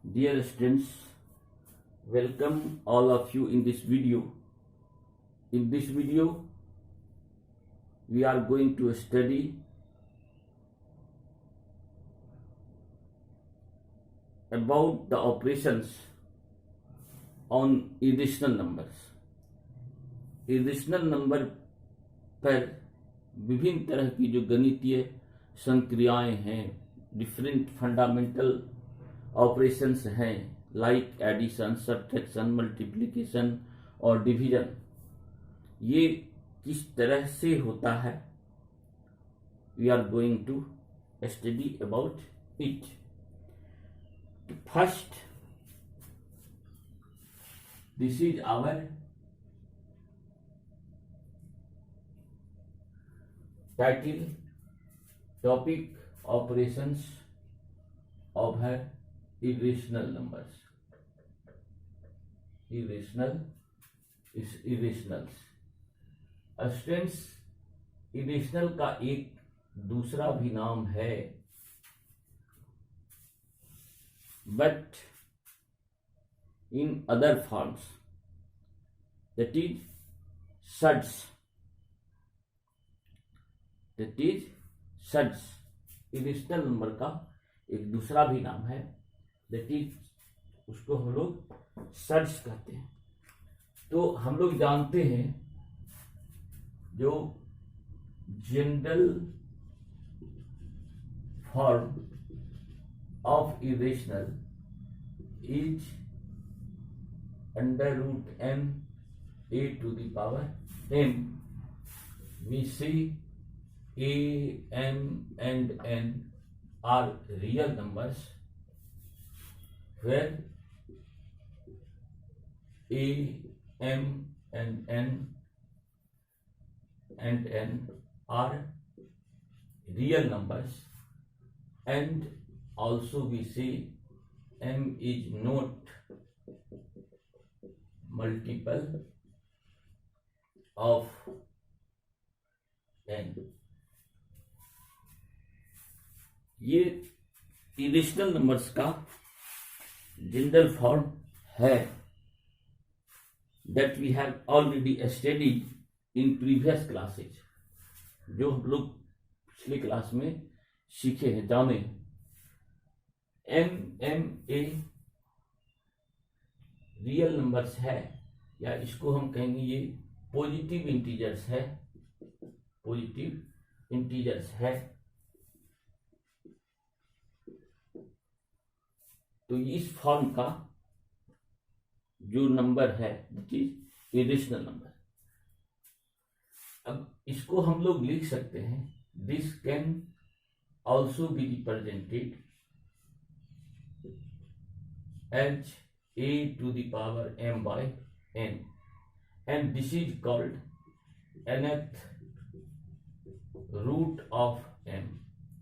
Dear students, welcome all of you in this video. In this video, we are going to study about the operations on irrational numbers. irrational number पर विभिन्न तरह की जो गणितीय संक्रियाएं हैं, different fundamental operations हैं, like addition, subtraction, multiplication और डिवीजन, ये किस तरह से होता है, we are going to study about it. First, this is our title, topic, operations of her irrational numbers. Irrationals. Students, irrational का एक दूसरा भी नाम है, but in other forms, that is suds. Irrational number का एक दूसरा भी नाम है, दैट इज, उसको हम लोग सड्स कहते हैं. तो हम लोग जानते हैं जो general form of irrational is under root m a to the power m. We see a, m and n are real numbers where a, m and n are real numbers, and also we say m is not multiple of n. ये irrational numbers का general form है, that we have already studied in previous classes, जो हम लोग पिछले class में सीखे हैं, जाने. ए रियल नंबर्स है, या इसको हम कहेंगे ये पॉजिटिव इंटीजर्स है. तो इस फॉर्म का जो नंबर है दैट इज इरेशनल नंबर. अब इसको हम लोग लिख सकते हैं, this can also be represented as a to the power m by n, and this is called nth root of m,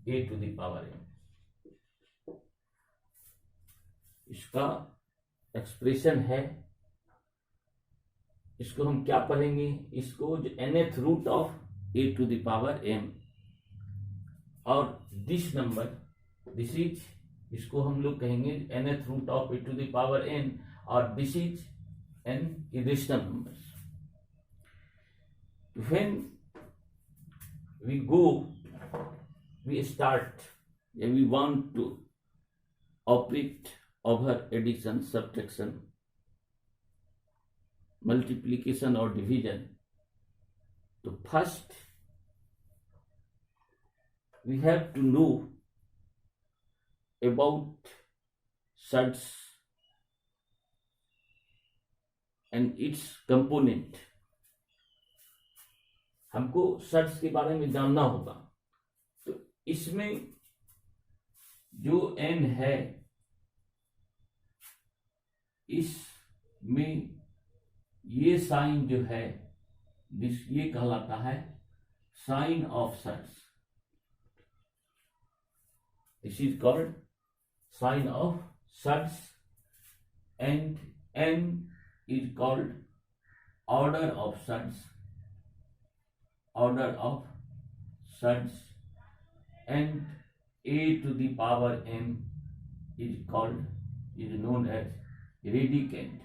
a to the power m. इसका expression है, इसको हम क्या पढ़ेंगे, इसको जो nth root of a to the power m, और this number, this is, इसको हम लोग कहेंगे nth root of a to the power n, और this is an irrational numbers. When we start, and we want to operate over addition, subtraction, multiplication or division, so first we have to know about suds and its component. हमको सड्स के बारे में जानना होगा. तो इसमें जो n है, इसमें ये साइन जो है, ये कहलाता है sign of surds. This is called sign of surds, and n is called order of suds, and a to the power m is called is known as radicand.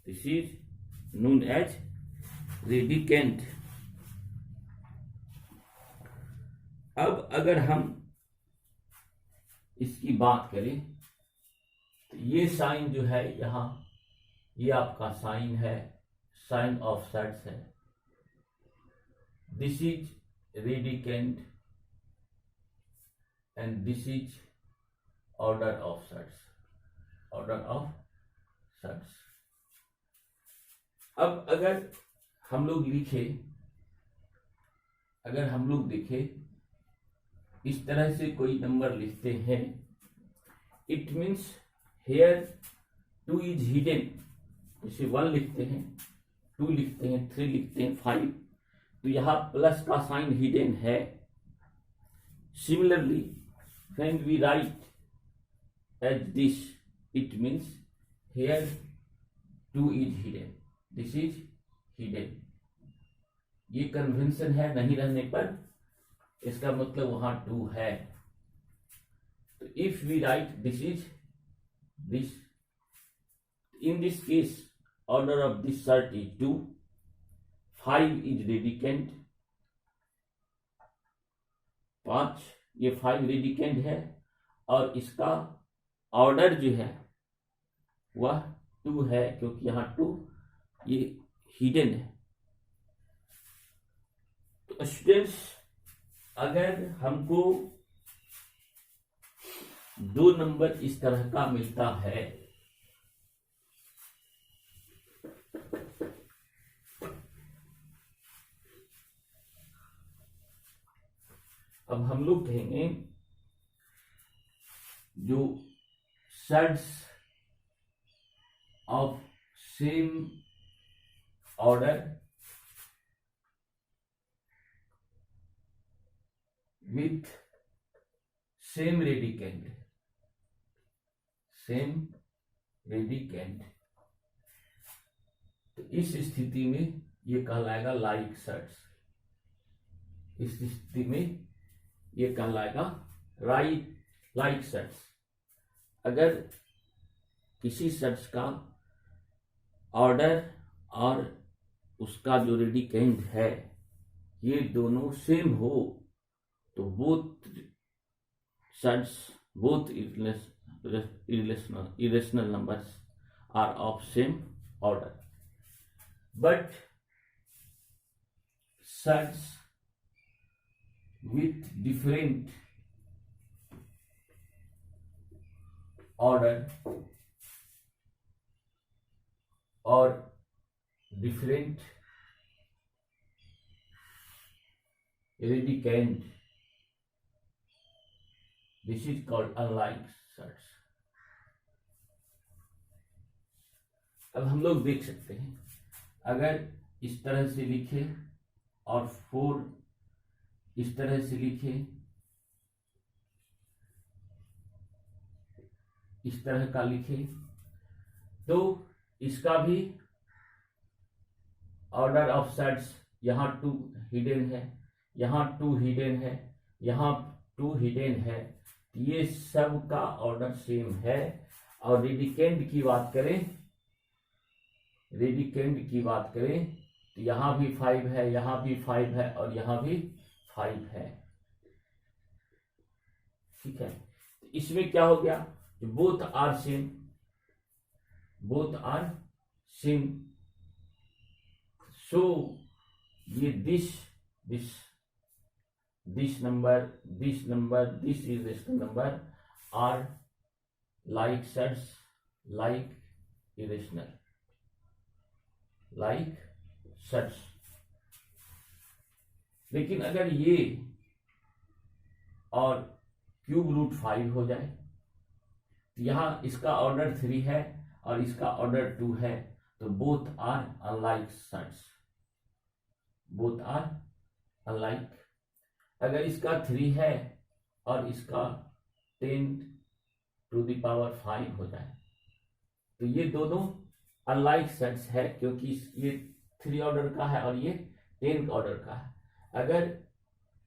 This is known as radicand. अब अगर हम इसकी बात करें तो ये sign जो है यहां, ये आपका साइन है, साइन ऑफ सेट्स है. This is radicand and this is order of sets. Order of sets. अब अगर हम लोग देखें इस तरह से कोई नंबर लिखते हैं, it means here 2 is hidden. जैसे 1 लिखते हैं, 2 लिखते हैं, 3 लिखते हैं, 5, तो यहां प्लस का साइन हिडन है. Similarly when we write as this, it means here 2 is hidden, this is hidden. ये कन्वेंशन है, नहीं रहने पर इसका मतलब वहां 2 है. तो if we write this is this, in this case order of this set is 2, 5 is radicand, 5, ये 5 रेडिकेंड है और इसका ऑर्डर जो है वह 2 है, क्योंकि यहां 2 ये हिडन है. तो स्टूडेंट्स, अगर हमको 2 नंबर इस तरह का मिलता है, अब हम लोग कहेंगे जो sets of same order with same radicand, तो इस स्थिति में ये कहलाएगा लाइक सेट्स. इस स्थिति में ये कहलाएगा लाइक सेट्स. अगर किसी सेट्स का ऑर्डर और उसका जो रेडिकेंड है ये दोनों सेम हो, तो both sets, both irrational numbers are of same order. But sets with different order or different radicand, this is called unlike sets. अब हम लोग देख सकते हैं, अगर इस तरह से लिखे और 4 इस तरह से लिखे, इस तरह का लिखे, तो इसका भी ऑर्डर ऑफ सेट्स, यहां 2 हिडन है, यहां 2 हिडन है, यहां 2 हिडन है, ये सब का ऑर्डर सेम है. और रेडिकेंड की बात करें तो यहां भी 5 है, यहां भी 5 है और यहां भी 5 है. ठीक है, तो इसमें क्या हो गया, बोथ आर सेम. सो ये this number, this irrational number are like sets, like irrational, like sets. लेकिन अगर ये और क्यूब रूट 5 हो जाए, तो यहां इसका ऑर्डर 3 है और इसका ऑर्डर 2 है, तो both are unlike surds, both are unlike. अगर इसका 3 है और इसका 10⁵ हो जाए, तो ये दोनों अनलाइक सेट्स है, क्योंकि ये 3 ऑर्डर का है और ये 10 ऑर्डर का है. अगर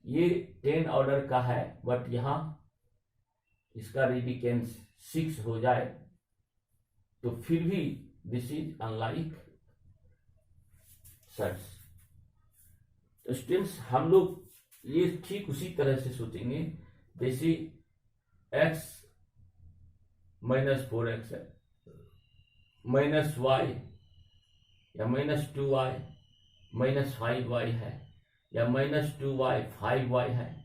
ये 10 ऑर्डर का है बट यहाँ इसका रेडिकेंस 6 हो जाए तो फिर भी दिस इज अनलाइक सर्च। तो स्टूडेंट्स हम लोग ये ठीक उसी तरह से सोचेंगे जैसे x -4x है, -y या -2y -5y है, या -2y 5y है,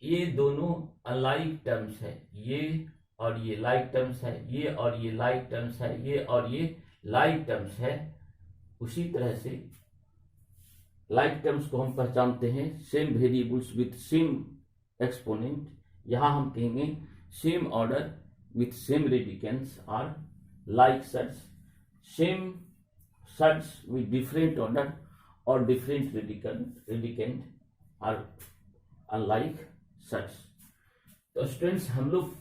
ये दोनों अलाइक टर्म्स है। ये और ये लाइक टर्म्स है, ये और ये लाइक टर्म्स है, ये और ये लाइक टर्म्स है। उसी तरह से लाइक टर्म्स को हम पहचानते हैं same variables with same exponent. यहां हम कहेंगे same order with same radicands are like search, same search with different order और different radicand are unlike search. तो स्टूडेंट्स हम लोग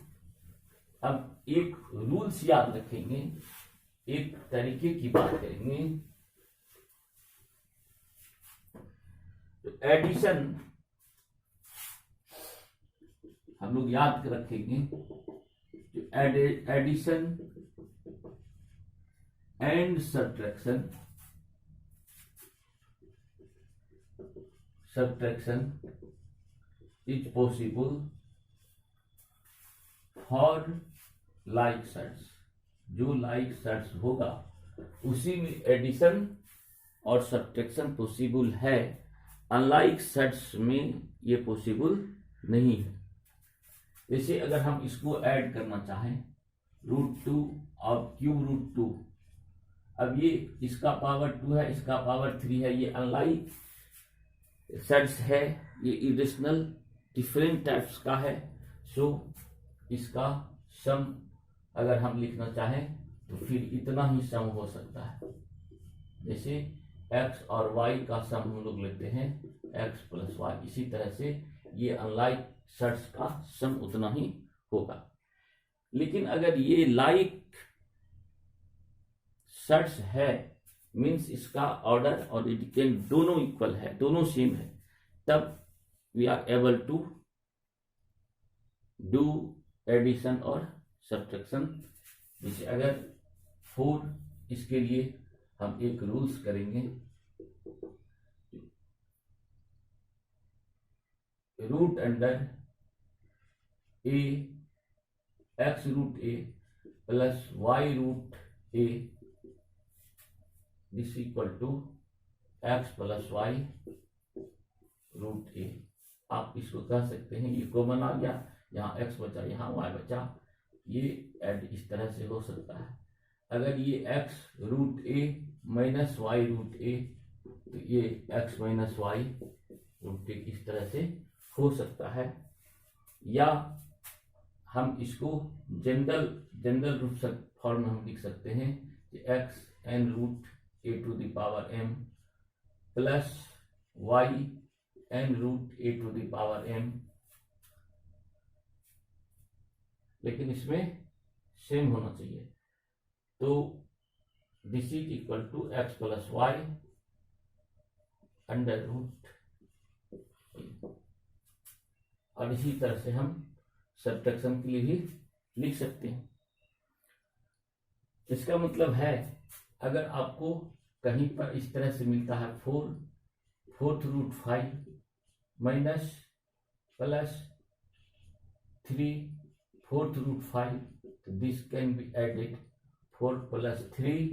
अब एक रूल्स याद रखेंगे, एक तरीके की बात करेंगे। तो एडिशन हम लोग याद रखेंगे, जो addition and subtraction is possible for like surds. जो लाइक सर्च होगा उसी में एडिशन और सब्ट्रैक्शन पॉसिबल है, अनलाइक सर्च में ये पॉसिबल नहीं है। जैसे अगर हम इसको ऐड करना चाहें √2 और √2, अब ये इसका पावर 2 है, इसका पावर 3 है, ये अनलाइक सर्च है, ये इरेशनल डिफरेंट टाइप्स का है। सो इसका सम अगर हम लिखना चाहें तो फिर इतना ही सम हो सकता है। जैसे x और y का सम हम लोग लेते हैं x + y, इसी तरह से ये अनलाइक सर्च का सम उतना ही होगा। लेकिन अगर ये लाइक सर्च है मीन्स इसका ऑर्डर और रेडिकेंट दोनों इक्वल है, दोनों सेम है, तब we are able to do addition और सब्ट्रैक्शन। जैसे अगर 4, इसके लिए हम एक रूल्स करेंगे, root under a x√a plus y√a this equal to x + y√a। आप इसको कह सकते हैं, ये कॉमन आ गया, यहाँ x बचा, यहाँ y बचा, ये ऐड इस तरह से हो सकता है। अगर ये x√a - y√a तो ये x - y√a इस तरह से हो सकता है। या हम इसको जनरल रूप से फॉर्म में हम लिख सकते हैं कि x(n√a⁴m प्लस y(n√a⁴m), लेकिन इसमें सेम होना चाहिए। तो this is equal to x + y √a। और इसी तरह से हम सब्ट्रैक्शन के लिए भी लिख सकते हैं। इसका मतलब है अगर आपको कहीं पर इस तरह से मिलता है 4/5 माइनस प्लस 3/4, तो this can be added 4 + 3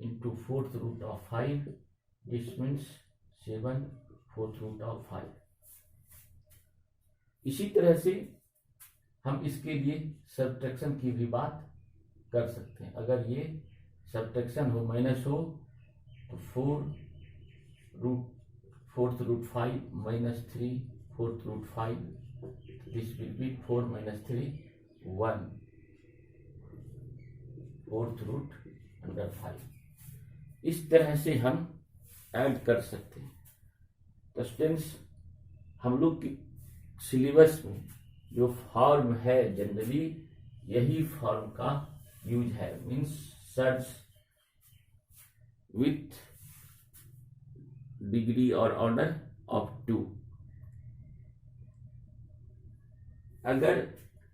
into 4/5, this means 7/4. इसी तरह से हम इसके लिए सब्ट्रैक्शन की भी बात कर सकते हैं। अगर ये सब्ट्रैक्शन हो, माइनस हो, तो 4/5 - 3/4, दिस विल बी 4 - 3 1 4/5। इस तरह से हम ऐड कर सकते हैं। तो स्टूडेंट्स हम लोग की सिलेबस में जो फॉर्म है जनरली यही फॉर्म का यूज है, मीन्स सर्च विथ डिग्री और ऑर्डर ऑफ 2।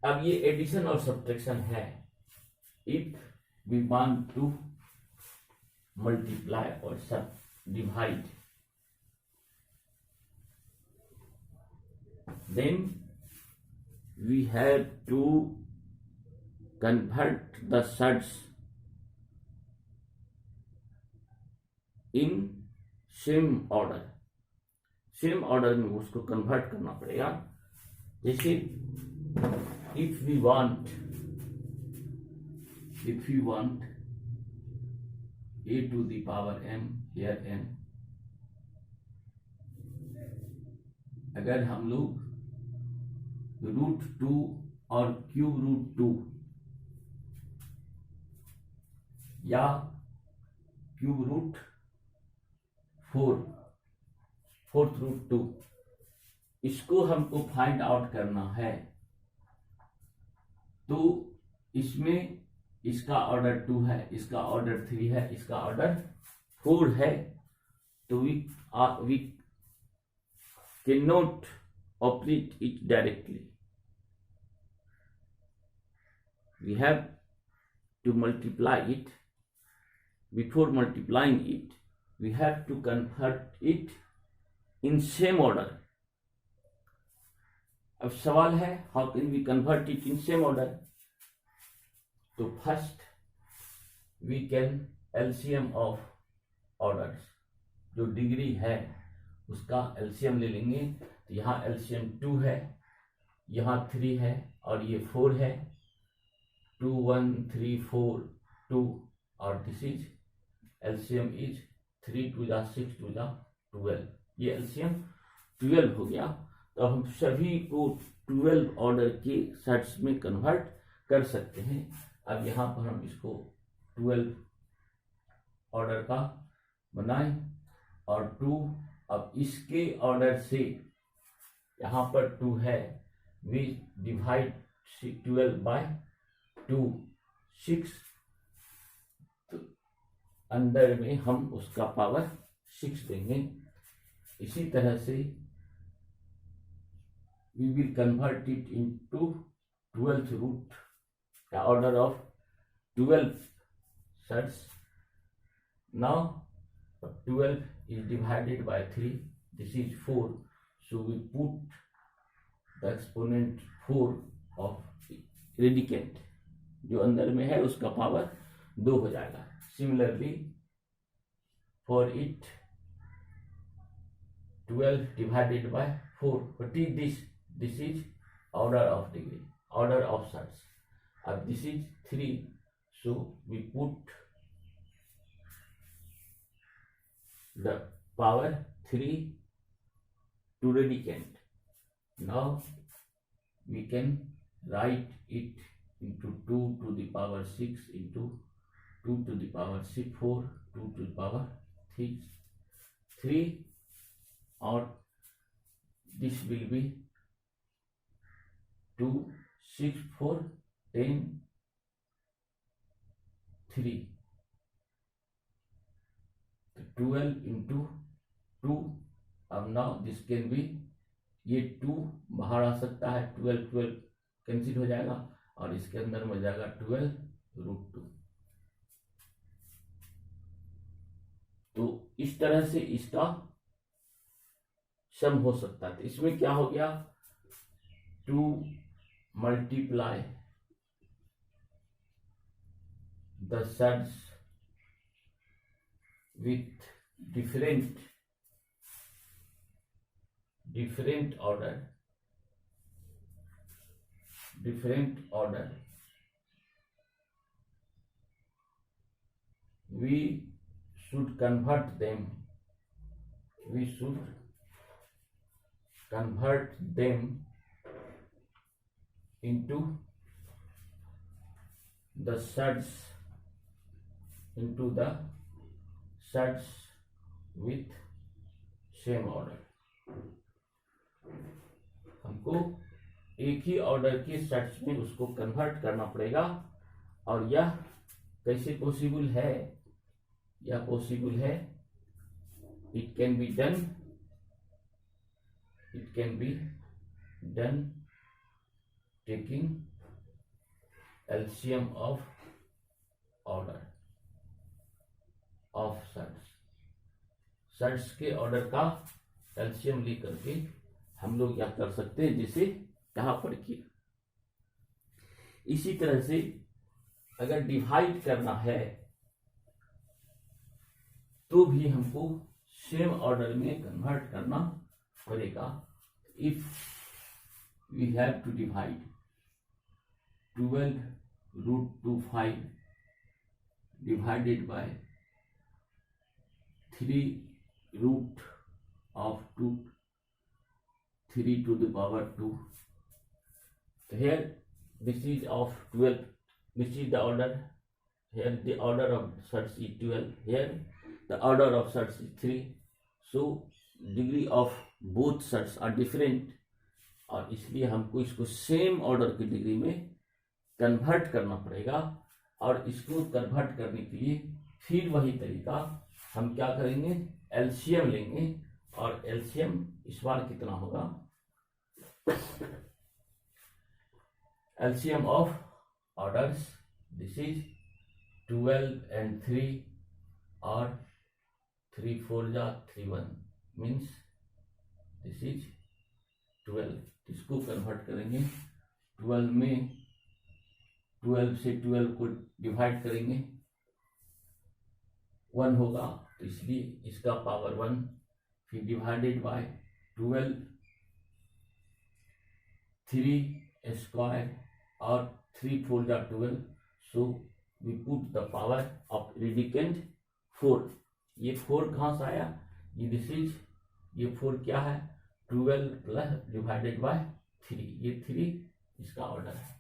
अब ये एडिशन और सब्ट्रैक्शन है। If we want to multiply और सब divide, then we have to convert the surds in same order। Same order में उसको कन्वर्ट करना पड़ेगा। जैसे इफ वी वांट a to the power m, here m, अगर हम लोग √2 और क्यूब √2 या क्यूब √4 फोर्थ √2 इसको हमको फाइंड आउट करना है, तो इसमें इसका ऑर्डर 2 है, इसका ऑर्डर 3 है, इसका ऑर्डर 4 है, तो we can not operate it directly. We have to multiply it. Before multiplying it we have to convert it in same order. अब सवाल है how can we convert it in same order. तो first we can LCM of orders, जो degree है उसका LCM ले लेंगे। तो यहाँ एलसीएम 2 है, यहाँ 3 है और ये 4 है। 2 1 3 4 2 और दिस इज एलसीएम इज 3 2 6 2 12। ये एलसीएम 12 हो गया। तो हम सभी को 12 ऑर्डर के सेट्स में कन्वर्ट कर सकते हैं। अब यहाँ पर हम इसको 12 ऑर्डर का बनाएं और 2, अब इसके ऑर्डर से यहाँ पर 2 है, वी डिवाइड 12 बाय 2 6, तो अंदर में हम उसका पावर 6 देंगे। इसी तरह से we will convert it into 12th root, the order of 12 surds. Now 12 is divided by 3, this is 4, so we put the exponent 4 of radicand जो अंदर में है उसका पावर 2 हो जाएगा। Similarly for it 12 divided by 4, what is this? This is order of degree, order of surds. This is 3, so we put the power 3 to radicand. Now we can write it into 2 to the power 6 into 2 to the power 6 4 2 to the power 3 or this will be 2 6 4 10 3, 12 into 2। अब now this can be, ये 2 बाहर आ सकता है, 12 cancel हो जाएगा और इसके अंदर में जाएगा 12 √2। तो इस तरह से इसका सम हो सकता है। इसमें क्या हो गया, 2 multiply the surds with different order, we should convert them into the surds with same order। हमको एक ही ऑर्डर के सेट्स में उसको कन्वर्ट करना पड़ेगा। और यह कैसे पॉसिबल है, यह पॉसिबल है, it can be done taking LCM of order of sets के ऑर्डर का एलसीएम लेकर के हम लोग क्या कर सकते हैं, जिसे यहां पर किया। इसी तरह से अगर डिवाइड करना है तो भी हमको सेम ऑर्डर में कन्वर्ट करना पड़ेगा। If we have to divide 12√25 divided by 3√2 3 to the power 2. Here this is of 12, this is the order. Here the order of sets is 12, here the order of sets is 3. So degree of both sets are different, और इसलिए हमको इसको same order की degree में convert करना पड़ेगा। और इसको कन्वर्ट करने के लिए फिर वही तरीका, हम क्या करेंगे, एलसीएम लेंगे। और एलसीएम इस बार कितना होगा, LCM of orders, this is 12 and 3 और 3 4 जा 3 1 मीन्स दिस इज 12। इसको कन्वर्ट करेंगे 12 में, 12 से 12 को डिवाइड करेंगे 1 होगा, तो इसलिए इसका पावर 1, फिर डिवाइडेड बाय 12 3 स्क्वायर और 3 4 जा 12। So we put the power of radicand 4। ये 4 कहाँ से आया, ये दिस इज, ये 4 क्या है, 12 प्लस डिवाइडेड बाय 3, ये 3 इसका ऑर्डर है।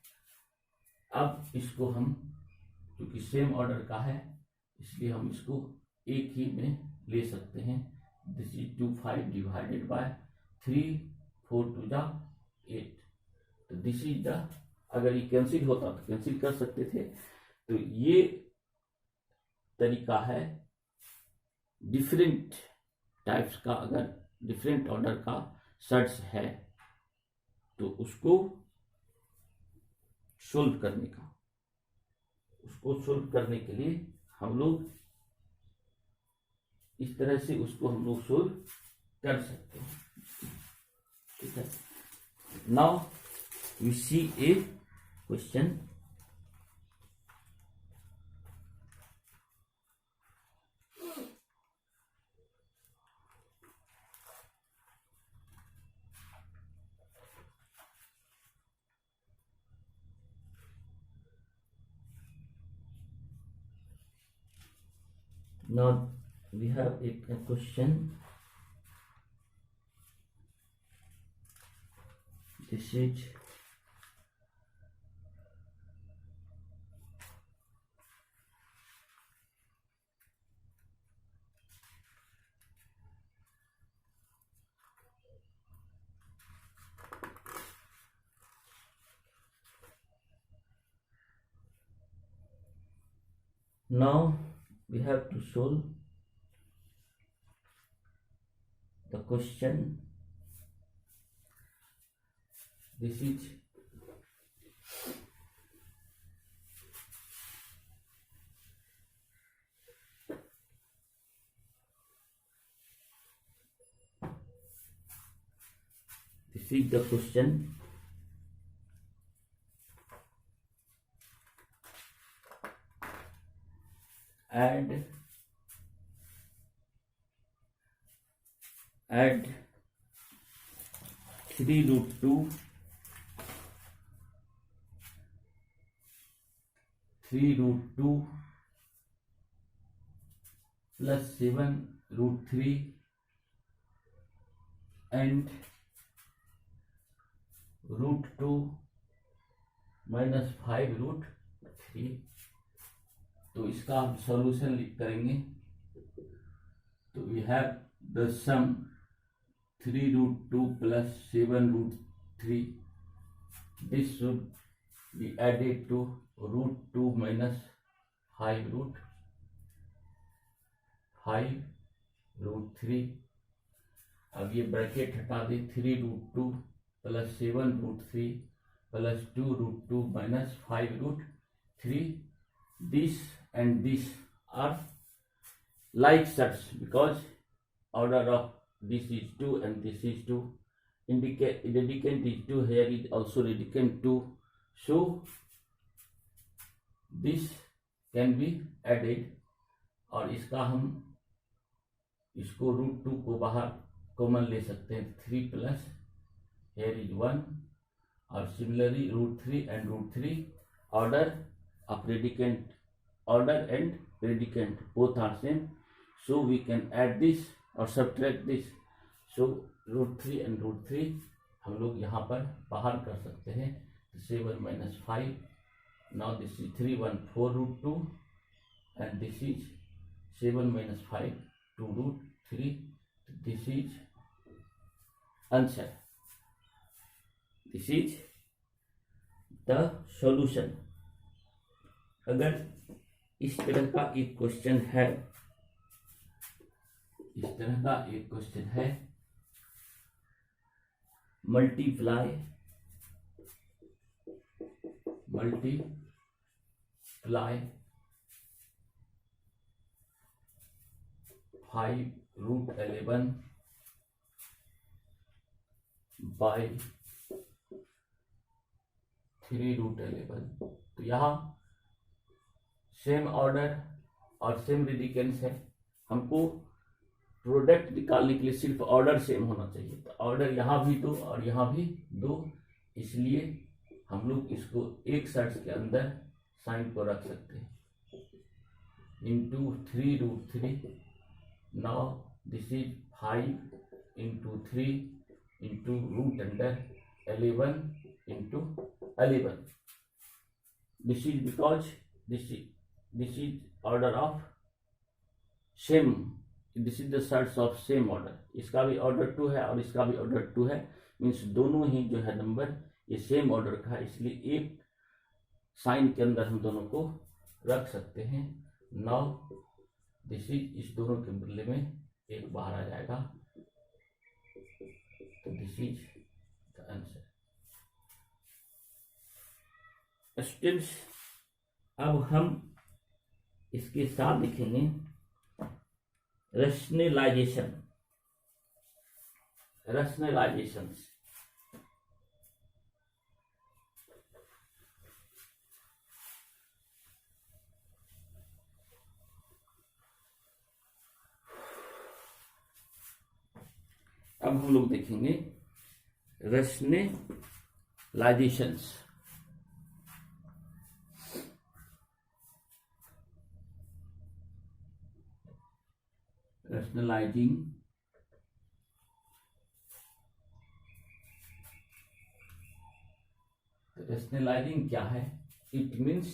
अब इसको हम, क्योंकि सेम ऑर्डर का है इसलिए हम इसको एक ही में ले सकते हैं। दिस इज 25 डिवाइडेड बाय 3 4 2 जा 8। तो दिस इज द, अगर ये कैंसिल होता तो कैंसिल कर सकते थे। तो ये तरीका है डिफरेंट टाइप्स का, अगर डिफरेंट ऑर्डर का सेट्स है तो उसको सोल्व करने का। उसको सोल्व करने के लिए हम लोग इस तरह से उसको हम लोग सोल्व कर सकते हैं, ठीक है। Now we see a question. Now we have a question. This is now we have to solve the question. This is the question. Add 3√2 plus 7√3 and √2 minus 5√3। तो इसका हम सॉल्यूशन करेंगे। तो we have the sum 3√2 plus 7√3, this should be added to √2 minus 5√3। अब ये bracket हटा दे, 3√2 plus 7√3 plus 2√2 minus 5√3। 3. This and this are like such because order of this is 2 and this is 2. Radicand is 2, here is also radicand 2. So this can be added और इसका हम इसको √2 को बाहर common ले सकते हैं. 3 प्लस here is 1 और similarly √3 and √3 order of radicand, order and radicand both are same, so we can add this or subtract this. So √3 and √3 हम लोग यहाँ पर बाहर कर सकते हैं. 7 minus 5. Now this is 3 1 4 √2 and this is 7 minus 5 2 √3. This is answer. This is the solution. अगर इस तरह का एक क्वेश्चन है, इस तरह का एक क्वेश्चन है, मल्टीप्लाई 5 √11 by 3 √11. तो यहाँ सेम ऑर्डर और सेम रेडिकेंस है. हमको प्रोडक्ट निकालने के लिए सिर्फ ऑर्डर सेम होना चाहिए. तो ऑर्डर यहाँ भी 2 और यहाँ भी 2, इसलिए हम लोग इसको एक सर्च के अंदर साइन को रख सकते हैं. Into 3 √3. Now this is 5 into 3 into √11 into 11. This is because this is order of same. This is the search of same order. इसका भी ऑर्डर 2 है और इसका भी ऑर्डर 2 है. मीन्स दोनों ही जो है नंबर ये सेम ऑर्डर का है, इसलिए एक साइन के अंदर हम दोनों को रख सकते हैं. नाउ दिस इज, इस दोनों के बदले में एक बाहर आ जाएगा. तो this is the answer. Students, अब हम इसके साथ लिखेंगे रैशनलाइजेशन. रैशनलाइजेशंस. अब हम लोग देखेंगे रैशनलाइजेशंस. Rationalizing क्या है? It means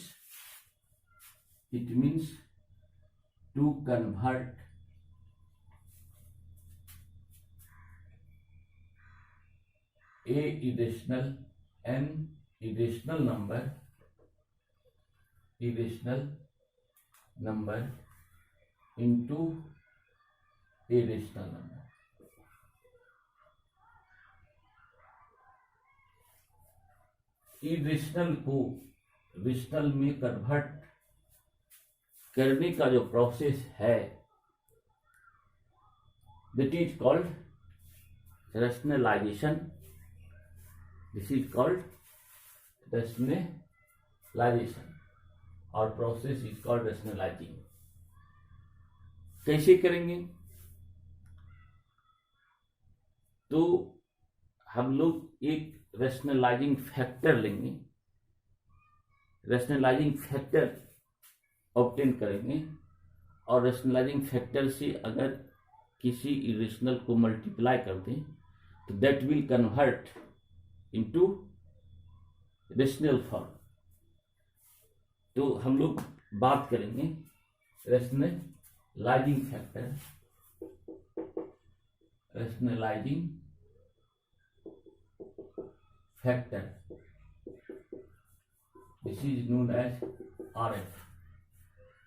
to convert a irrational number into a rational number. Irrational को रेशनल में कन्वर्ट करने का जो प्रोसेस है, that is called rationalisation. This is called rationalisation और प्रोसेस इज कॉल्ड रैशनलाइजिंग. कैसे करेंगे? तो हम लोग एक रैशनलाइजिंग फैक्टर लेंगे, रैशनलाइजिंग फैक्टर ऑब्टेन करेंगे और रैशनलाइजिंग फैक्टर से अगर किसी इरेशनल को मल्टीप्लाई कर दें तो that will convert into rational form. तो हम लोग बात करेंगे rationalising factor. Rationalising factor, this is known as RF.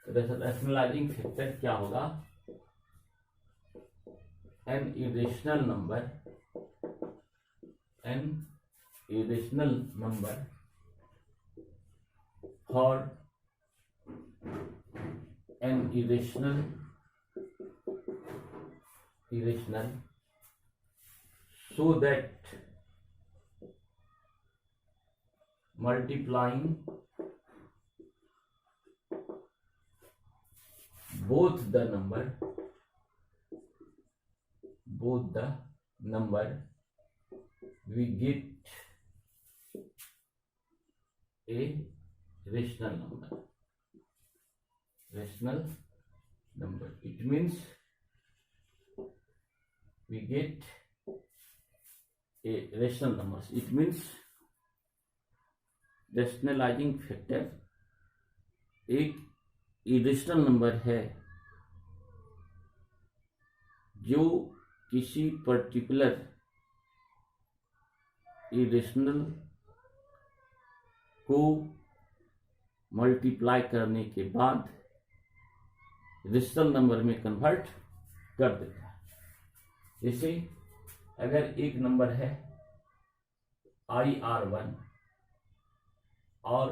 Rationalising factor क्या होगा? An irrational number for an irrational so that multiplying both the number we get a rational number. It means we get a rational numbers. It means rationalising factor एक irrational number है जो किसी particular irrational को multiply करने के बाद rational number में convert कर देता है। जैसे अगर एक नंबर है IR1 और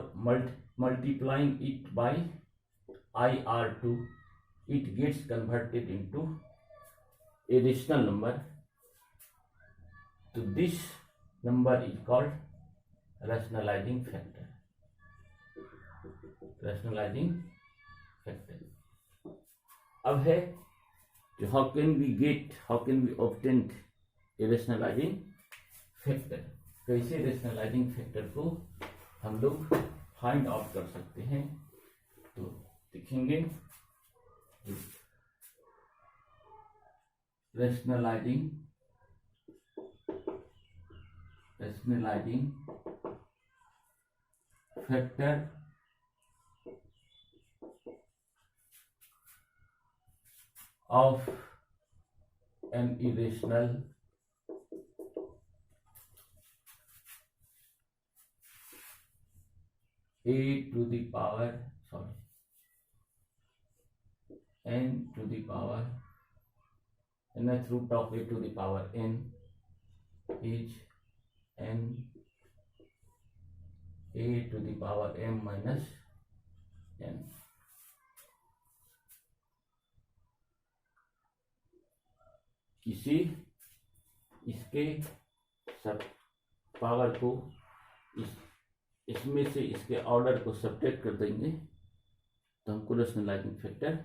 multiplying it by IR2, it gets converted into a rational number. So this number is called rationalizing factor. अब है जो how can we obtain a rationalizing factor। कैसे rationalizing factor को हम लोग फाइंड आउट कर सकते हैं, तो देखेंगे rationalising factor of an irrational n to the power nth root of a to the power n is n a to the power m minus n। किसी इसके सब पावर को इसमें से इसके ऑर्डर को सब्ट्रैक्ट कर देंगे तो हमको रैशनलाइजिंग फैक्टर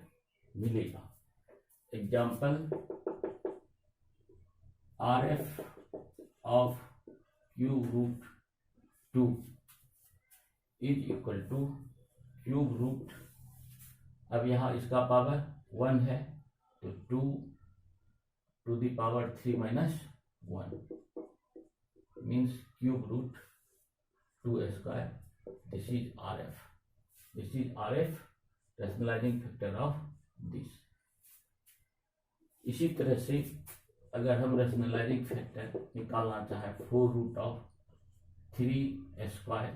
मिलेगा। Example RF of cube root 2 is equal to cube root, अब यहाँ इसका पावर 1 है तो 2 to the power 3 minus 1 means cube root 2 square। This is RF rationalizing factor of this। इसी तरह से अगर हम rationalizing factor निकालना चाहे 4 root of 3 square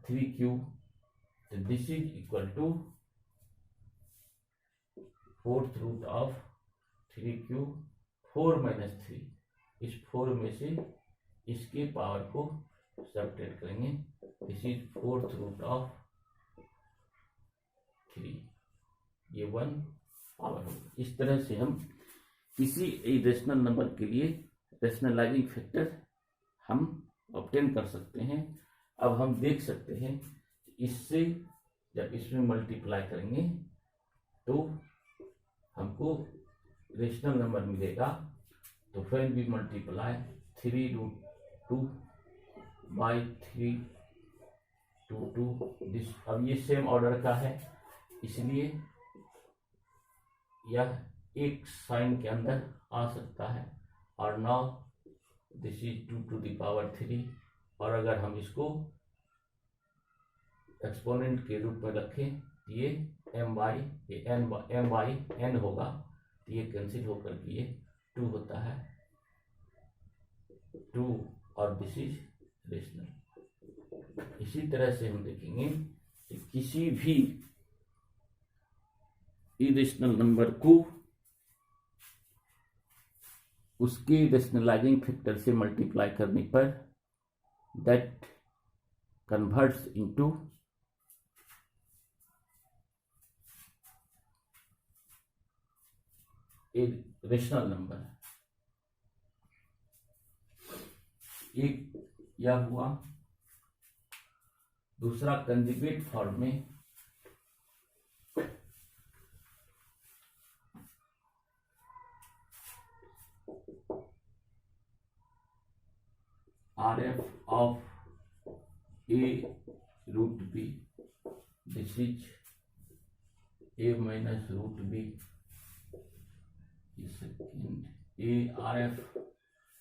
3 cube, तो this is equal to 4th root of 3 cube 4 minus 3, इस 4 में से इसके पावर को सब्ट्रैक्ट करेंगे, this is 4th root of 3, ये 1 पावर होगा। इस तरह से हम किसी इरेशनल नंबर के लिए रैशनलाइजिंग फैक्टर हम ऑब्टेन कर सकते हैं। अब हम देख सकते हैं इससे जब इसमें मल्टीप्लाई करेंगे तो हमको रेशनल नंबर मिलेगा। तो when we multiply 3 root 2 by 3 2 2 this, अब ये सेम ऑर्डर का है इसलिए यह एक साइन के अंदर आ सकता है। और now this is 2 to the power 3, और अगर हम इसको एक्सपोनेंट के रूप में रखें ये m बाई n होगा, तो ये कैंसिल होकर के ये 2 होता है 2, और दिस इज रेशनल। इसी तरह से हम देखेंगे कि किसी भी इरेशनल नंबर को उसके रैशनलाइजिंग फैक्टर से मल्टीप्लाई करने पर दैट कन्वर्ट्स इनटू एक रेशनल नंबर है। एक यह हुआ। दूसरा कंजुगेट फॉर्म में RF of A root B, this is A minus root B is second. A RF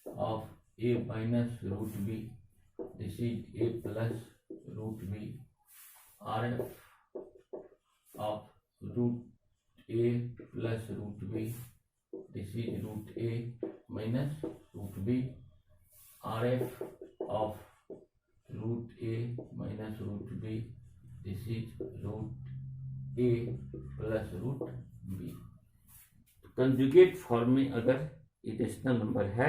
of A minus root B, this is A plus root B. RF of root A plus root B, this is root A minus root B. RF of root A minus root B, this is root A plus root B. Conjugate form में अगर irrational number है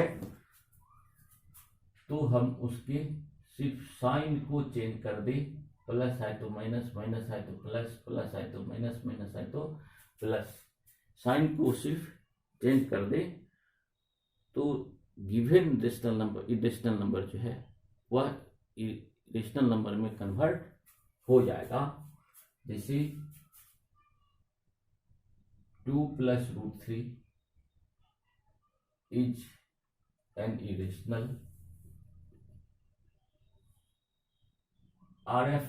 तो हम उसके सिर्फ sign को change कर दे, plus है तो माइनस, माइनस है तो प्लस, प्लस है तो माइनस, माइनस है तो प्लस, साइन को सिर्फ चेंज कर दे तो गिवन इरेशनल नंबर जो है वह इरेशनल नंबर में कन्वर्ट हो जाएगा। जैसे 2 plus root 3 is an irrational। RF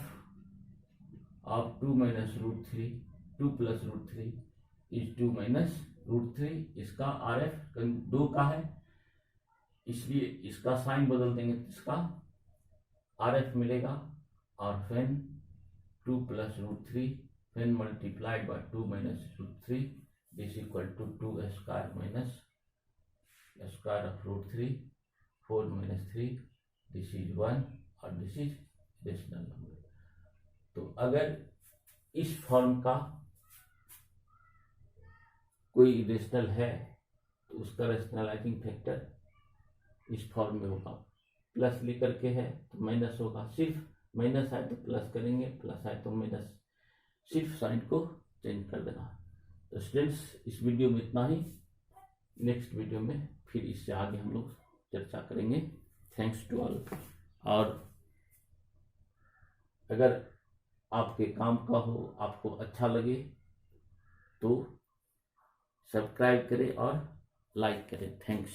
of 2 minus root 3, 2 plus root 3 is 2 minus root 3। इसका RF 2 का है, इसलिए इसका साइन बदल देंगे तो इसका RF मिलेगा। और फिर 2 plus root 3 फिर multiplied by 2 minus root 3 this equal to 2 square minus square of root 3, 4 minus 3 this is 1 और दिस इज रेशनल नंबर। तो अगर इस फॉर्म का कोई रेशनल है तो उसका रेशनलाइजिंग फैक्टर इस फॉर्म में होगा। प्लस लेकर के है तो माइनस होगा, सिर्फ माइनस है तो प्लस करेंगे, प्लस है तो माइनस, सिर्फ साइन को चेंज कर देना। तो स्टूडेंट्स इस वीडियो में इतना ही, नेक्स्ट वीडियो में फिर इससे आगे हम लोग चर्चा करेंगे। Thanks to all. और अगर आपके काम का हो, आपको अच्छा लगे तो सब्सक्राइब करें और लाइक करें। थैंक्स।